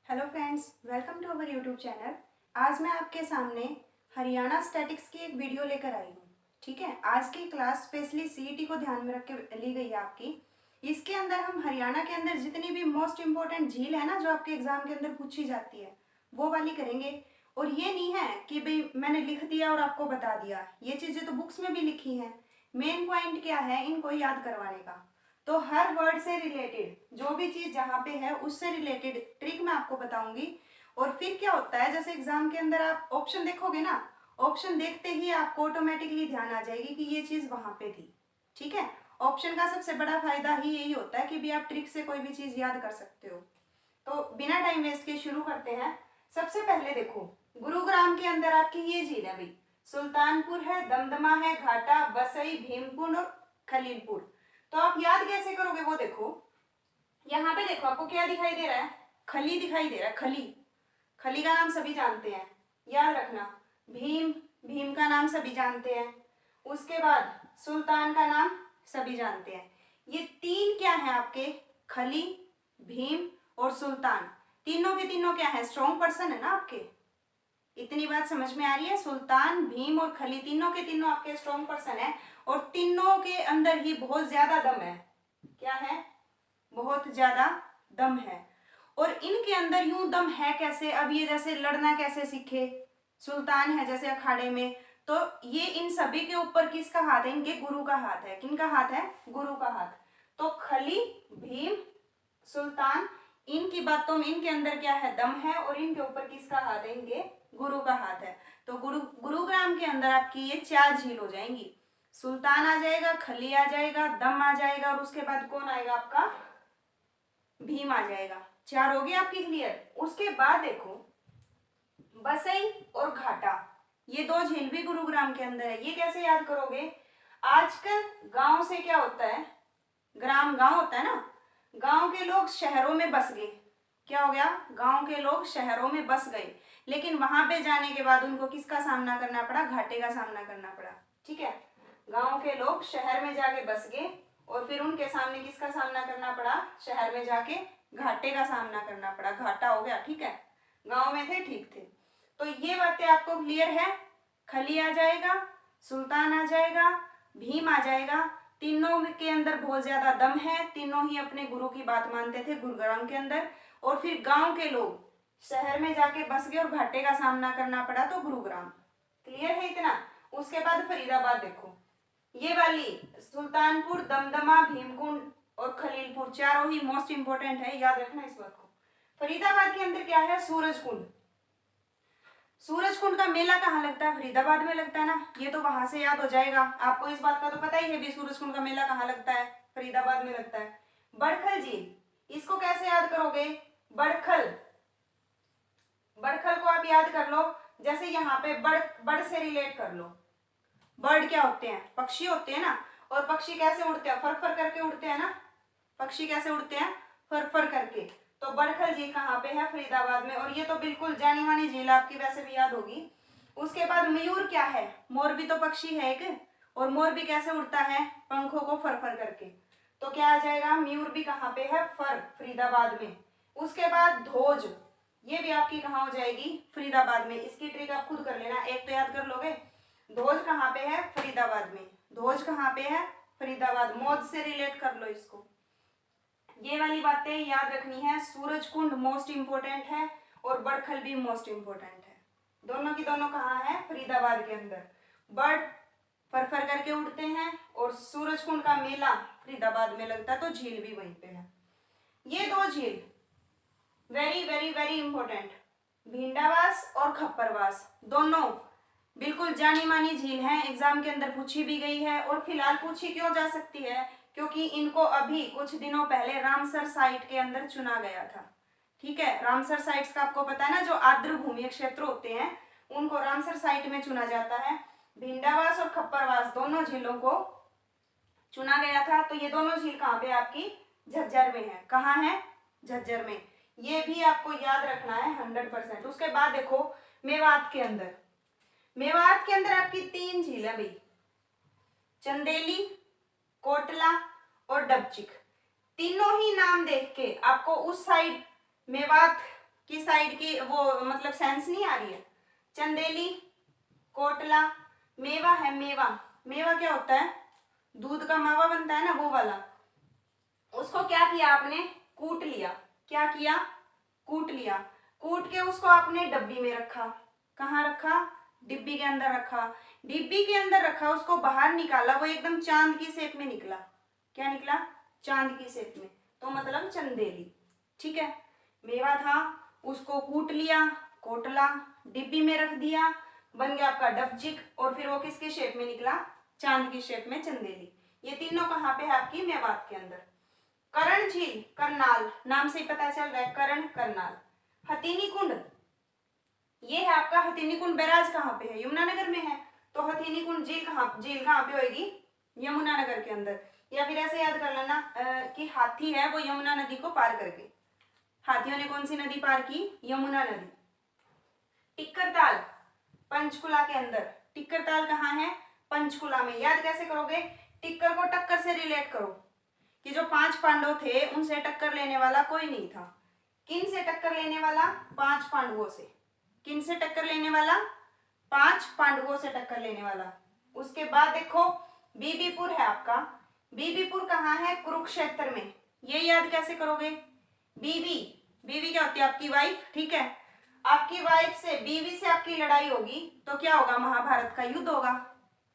Hello friends, welcome to our YouTube channel. आज मैं आपके सामने हरियाणा स्टैटिक्स की एक वीडियो लेकर आई हूँ। ठीक है, आज की क्लास स्पेशली सीईटी को ध्यान में रख के ली गई है आपकी। इसके अंदर हम हरियाणा के अंदर जितनी भी मोस्ट इम्पोर्टेंट झील है ना, जो आपके एग्जाम के अंदर पूछी जाती है, वो वाली करेंगे। और ये नहीं है कि भाई मैंने लिख दिया और आपको बता दिया, ये चीज़ें तो बुक्स में भी लिखी हैं। मेन पॉइंट क्या है, इनको याद करवाने का। तो हर वर्ड से रिलेटेड जो भी चीज जहाँ पे है उससे रिलेटेड ट्रिक मैं आपको बताऊंगी। और फिर क्या होता है, जैसे एग्जाम के अंदर आप ऑप्शन देखोगे ना, ऑप्शन देखते ही आपको ऑटोमेटिकली ध्यान आ जाएगी कि ये चीज वहां पे थी। ठीक है, ऑप्शन का सबसे बड़ा फायदा ही यही होता है कि भी आप ट्रिक से कोई भी चीज याद कर सकते हो। तो बिना टाइम वेस्ट के शुरू करते हैं। सबसे पहले देखो, गुरुग्राम के अंदर आपकी ये झील है भाई, सुल्तानपुर है, दमदमा है, घाटा, बसई, भीमकुंड और खलीलपुर। तो आप याद कैसे करोगे वो देखो। यहाँ पे देखो, आपको क्या दिखाई दे रहा है, खली दिखाई दे रहा है। खली, खली का नाम सभी जानते हैं, याद रखना। भीम, भीम का नाम सभी जानते हैं। उसके बाद सुल्तान का नाम सभी जानते हैं। ये तीन क्या है आपके, खली, भीम और सुल्तान। तीनों के तीनों क्या है, स्ट्रॉन्ग पर्सन है ना आपके। इतनी बात समझ में आ रही है। सुल्तान, भीम और खली तीनों के तीनों आपके स्ट्रॉन्ग पर्सन है। और तीनों के अंदर ही बहुत ज्यादा दम है। क्या है, बहुत ज्यादा दम है। और इनके अंदर यूं दम है कैसे, अब ये जैसे लड़ना कैसे सीखे, सुल्तान है जैसे अखाड़े में, तो ये इन सभी के ऊपर किसका हाथ है, इनके गुरु का हाथ है। किनका हाथ है, गुरु का हाथ। तो खली, भीम, सुल्तान, इनकी बातों में इनके अंदर क्या है, दम है। और इनके ऊपर किसका हाथ है, इनके गुरु का हाथ है। तो गुरुग्राम के अंदर आपकी ये चार झील हो जाएंगी। सुल्तान आ जाएगा, खली आ जाएगा, दम आ जाएगा, और उसके बाद कौन आएगा आपका, भीम आ जाएगा। चार हो गए आपकी क्लियर। उसके बाद देखो, बसई और घाटा, ये दो झील भी गुरुग्राम के अंदर है। ये कैसे याद करोगे, आजकल गांव से क्या होता है, ग्राम गांव होता है ना, गांव के लोग शहरों में बस गए। क्या हो गया, गांव के लोग शहरों में बस गए, लेकिन वहां पे जाने के बाद उनको किसका सामना करना पड़ा, घाटे का सामना करना पड़ा। ठीक है, गांव के लोग शहर में जाके बस गए और फिर उनके सामने किसका सामना करना पड़ा, शहर में जाके घाटे का सामना करना पड़ा। घाटा हो गया। ठीक है, गांव में थे, ठीक थे। तो ये बातें आपको क्लियर है। खली आ जाएगा, सुल्तान आ जाएगा, भीम आ जाएगा। तीनों के अंदर बहुत ज्यादा दम है, तीनों ही अपने गुरु की बात मानते थे गुरुग्राम के अंदर। और फिर गांव के लोग शहर में जाके बस गए और घाटे का सामना करना पड़ा, तो गुरुग्राम। क्लियर है इतना। उसके बाद फरीदाबाद देखो, ये वाली सुल्तानपुर, दमदमा, भीमकुंड और खलीलपुर चारों ही मोस्ट इंपोर्टेंट है, याद रखना इस बात को। फरीदाबाद के अंदर क्या है, सूरज कुंड। सूरज कुंड का मेला कहाँ लगता है, फरीदाबाद में लगता है ना। ये तो वहां से याद हो जाएगा, आपको इस बात का तो पता ही है भी, सूरज कुंड का मेला कहाँ लगता है, फरीदाबाद में लगता है। बड़खल झील, इसको कैसे याद करोगे, बड़खल, बड़खल को आप याद कर लो। जैसे यहाँ पे बड़ से रिलेट कर लो। बर्ड क्या होते हैं, पक्षी होते हैं ना। और पक्षी कैसे उड़ते हैं, फर फर करके उड़ते हैं ना। पक्षी कैसे उड़ते हैं, फर फर करके। तो बड़खल झील कहाँ पे है, फरीदाबाद में। और ये तो बिल्कुल जानी मानी झील, आपकी वैसे भी याद होगी। उसके बाद मयूर क्या है, मोर भी तो पक्षी है एक। और मोर भी कैसे उड़ता है, पंखों को फर फर करके। तो क्या आ जाएगा, मयूर भी कहाँ पे है, फर, फरीदाबाद में। उसके बाद ध्वज, ये भी आपकी कहाँ हो जाएगी, फरीदाबाद में। इसकी ट्रिक आप खुद कर लेना, एक तो याद कर लोगे। ध्वज कहाँ पे है, फरीदाबाद में। ध्वज कहाँ पे है, फरीदाबाद। मौज से रिलेट कर लो इसको। ये वाली बातें याद रखनी है। सूरज कुंड मोस्ट इंपोर्टेंट है और बड़खल भी मोस्ट इंपोर्टेंट है। दोनों की दोनों कहाँ है, फरीदाबाद के अंदर। बर्ड फर करके उड़ते हैं और सूरज कुंड का मेला फरीदाबाद में लगता है, तो झील भी वहीं पे है। ये दो झील very very very important, Bhindawas और खप्परवास, दोनों बिल्कुल जानी मानी झील है, एग्जाम के अंदर पूछी भी गई है। और फिलहाल पूछी क्यों जा सकती है, क्योंकि इनको अभी कुछ दिनों पहले रामसर साइट के अंदर चुना गया था। ठीक है, रामसर साइट्स का आपको पता है ना, जो आर्द्र भूमि क्षेत्र होते हैं उनको रामसर साइट में चुना जाता है। भिंडावास और खप्परवास दोनों झीलों को चुना गया था। तो ये दोनों झील कहाँ पे आपकी, झज्जर में है। कहाँ है, झज्जर में। ये भी आपको याद रखना है 100%। उसके बाद देखो, मेवात के अंदर, मेवात के अंदर आपकी तीन झील है भाई, चंदेली, कोटला और डबचिक। तीनों ही नाम देख के आपको उस साइड मेवात की साइड की वो मतलब सेंस नहीं आ रही है। चंदेली, कोटला, मेवा है मेवा। मेवा क्या होता है? दूध का मावा बनता है ना, वो वाला। उसको क्या किया आपने? कूट लिया। क्या किया? कूट लिया। कूट के उसको आपने डब्बी में रखा। कहाँ रखा? डिब्बी के अंदर रखा। डिब्बी के अंदर रखा, उसको बाहर निकाला, वो एकदम चांद की शेप में निकला। क्या निकला? चांद की शेप में, तो मतलब चंदेली। ठीक है, मेवा था, उसको कूट लिया, कोटला, डिब्बी में रख दिया, बन गया आपका डबचिक, और फिर वो किसके शेप में निकला? चांद की शेप में चंदेली। ये तीनों कहाँ पे है आपकी? मेवात के अंदर। करण झील, करनाल, नाम से ही पता चल रहा है, करण करनाल। हथिनी कुंड, ये है आपका हथिनी कुंड बैराज कहाँ पे है? यमुनानगर में है। तो हथिनी कुंड झील कहाँ पे होगी? यमुनानगर के अंदर। या फिर ऐसे याद कर लेना कि हाथी है वो यमुना नदी को पार करके। हाथियों ने कौन सी नदी पार की? यमुना नदी। टिक्कर ताल, पंचकुला के अंदर। टिक्कर ताल कहाँ है? पंचकुला में। याद कैसे करोगे? टिक्कर को टक्कर से रिलेट करो कि जो 5 पांडव थे उनसे टक्कर लेने वाला कोई नहीं था। किन से टक्कर लेने वाला? 5 पांडवों से। किन से टक्कर लेने वाला? 5 पांडवों से टक्कर लेने वाला। उसके बाद देखो बीबीपुर है आपका। बीबीपुर कहाँ है? कुरुक्षेत्र में। ये याद कैसे करोगे? बीवी, बीवी क्या होती है? आपकी वाइफ। ठीक है, आपकी वाइफ से, बीवी से आपकी लड़ाई होगी तो क्या होगा? महाभारत का युद्ध होगा।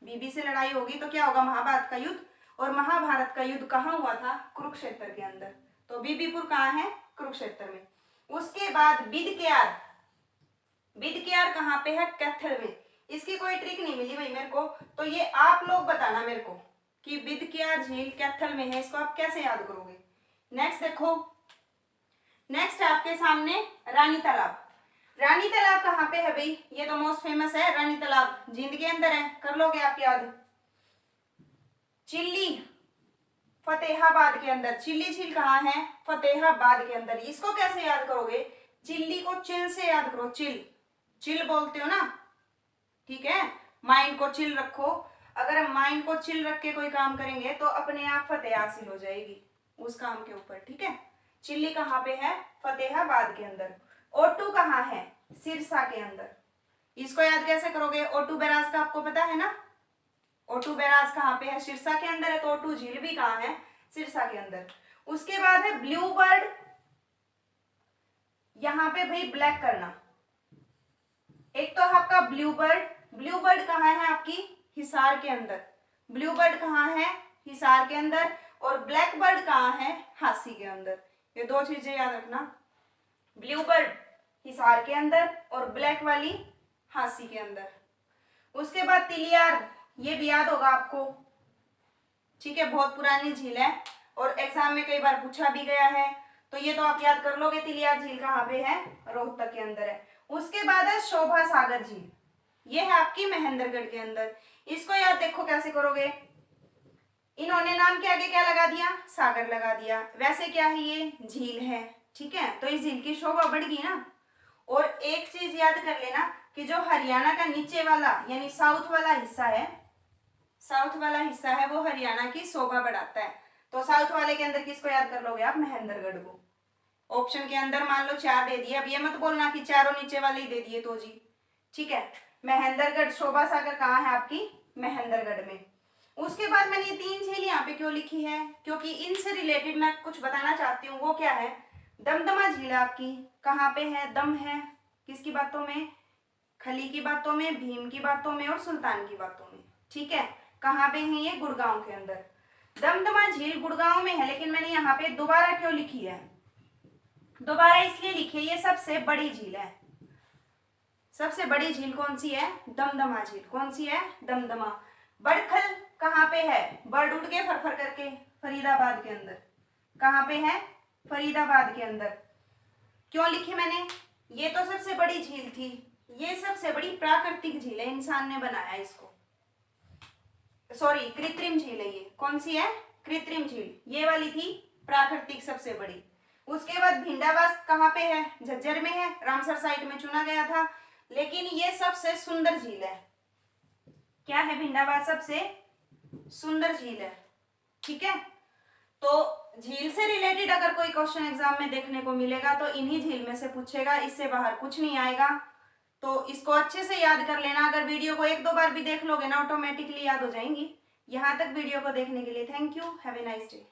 बीवी से लड़ाई होगी तो क्या होगा? महाभारत का युद्ध। और महाभारत का युद्ध कहाँ हुआ था? कुरुक्षेत्र के अंदर। तो बीबीपुर कहाँ है? कुरुक्षेत्र में। उसके बाद बिदकेयार, बिदकेयार कहाँ पे है? कैथल में। इसकी कोई ट्रिक नहीं मिली भाई मेरे को, तो ये आप लोग बताना मेरे को कि बिदकेयार झील कैथल में है, इसको आप कैसे याद करोगे। नेक्स्ट देखो, नेक्स्ट है आपके सामने रानी तालाब। रानी तालाब कहाँ पे है भाई? ये तो मोस्ट फेमस है रानी तालाब, जींद के अंदर है, कर लोगे आप याद। चिल्ली, फतेहाबाद के अंदर। चिल्ली झील कहाँ है? फतेहाबाद के अंदर। इसको कैसे याद करोगे? चिल्ली को चिल से याद करो। चिल, चिल बोलते हो ना, ठीक है, माइंड को चिल रखो। अगर हम माइंड को चिल रख के कोई काम करेंगे तो अपने आप फतेह हासिल हो जाएगी उस काम के ऊपर। ठीक है, चिल्ली कहाँ पे है? फतेहाबाद के अंदर। ओटू कहाँ है? सिरसा के अंदर। इसको याद कैसे करोगे? ओटू बैराज का आपको पता है ना, ओटू बैराज कहाँ पे है? सिरसा के अंदर है। तो ओटू झील भी कहाँ है? सिरसा के अंदर। उसके बाद है ब्लू बर्ड। यहाँ पे भाई ब्लैक करना, एक तो आपका ब्लू बर्ड। ब्लू बर्ड कहाँ है? आपकी हिसार के अंदर। ब्लू बर्ड कहाँ है? हिसार के अंदर। और ब्लैक बर्ड कहाँ है? हांसी के अंदर। ये 2 चीजें याद रखना, ब्लू बर्ड हिसार के अंदर और ब्लैक वाली हांसी के अंदर। उसके बाद तिलियार, ये भी याद होगा आपको, ठीक है, बहुत पुरानी झील है और एग्जाम में कई बार पूछा भी गया है, तो ये तो आप याद कर लोगे। तिलियार झील कहाँ पे है? रोहतक के अंदर है। उसके बाद है शोभा सागर झील, ये है आपकी महेंद्रगढ़ के अंदर। इसको याद देखो कैसे करोगे, इन्होंने नाम के आगे क्या लगा दिया? सागर लगा दिया। वैसे क्या है? ये झील है, ठीक है, तो इस झील की शोभा बढ़ गई ना। और एक चीज याद कर लेना कि जो हरियाणा का नीचे वाला यानी साउथ वाला हिस्सा है, साउथ वाला हिस्सा है वो हरियाणा की शोभा बढ़ाता है। तो साउथ वाले के अंदर किसको याद कर लोगे आप? महेंद्रगढ़ को। ऑप्शन के अंदर मान लो 4 दे दिए, अब ये मत बोलना कि चारों नीचे वाले ही दे दिए तो जी, ठीक है। महेंद्रगढ़, शोभा सागर कहाँ है आपकी? महेंद्रगढ़ में। उसके बाद मैंने ये 3 झील यहाँ पे क्यों लिखी है? क्योंकि इनसे रिलेटेड मैं कुछ बताना चाहती हूँ। वो क्या है? दमदमा झील आपकी कहाँ पे है? दम है किसकी बातों में? खली की बातों में, भीम की बातों में और सुल्तान की बातों में, ठीक है। कहाँ पे है ये? गुड़गांव के अंदर। दमदमा झील गुड़गांव में है, लेकिन मैंने यहाँ पे दोबारा क्यों लिखी है? दोबारा इसलिए लिखी है, ये सबसे बड़ी झील है। सबसे बड़ी झील कौन सी है? दमदमा झील। कौन सी है? दमदमा। बड़खल कहाँ पे है? बर्ड उड़ के फरफर करके, फरीदाबाद के अंदर। कहाँ पे है? फरीदाबाद के अंदर। क्यों लिखी मैंने? ये तो सबसे बड़ी झील थी, ये सबसे बड़ी प्राकृतिक झील है, इंसान ने बनाया इसको, सॉरी कृत्रिम झील है ये। कौन सी है? कृत्रिम झील। ये वाली थी प्राकृतिक सबसे बड़ी। उसके बाद भिंडावास कहाँ पे है? झज्जर में है, रामसर साइट में चुना गया था, लेकिन ये सबसे सुंदर झील है। क्या है? भिंडावास सबसे सुंदर झील है, ठीक है। तो झील से रिलेटेड अगर कोई क्वेश्चन एग्जाम में देखने को मिलेगा तो इन्हीं झील में से पूछेगा, इससे बाहर कुछ नहीं आएगा। तो इसको अच्छे से याद कर लेना। अगर वीडियो को 1-2 बार भी देख लोगे ना, ऑटोमेटिकली याद हो जाएंगी। यहाँ तक वीडियो को देखने के लिए thank you. Have a nice day.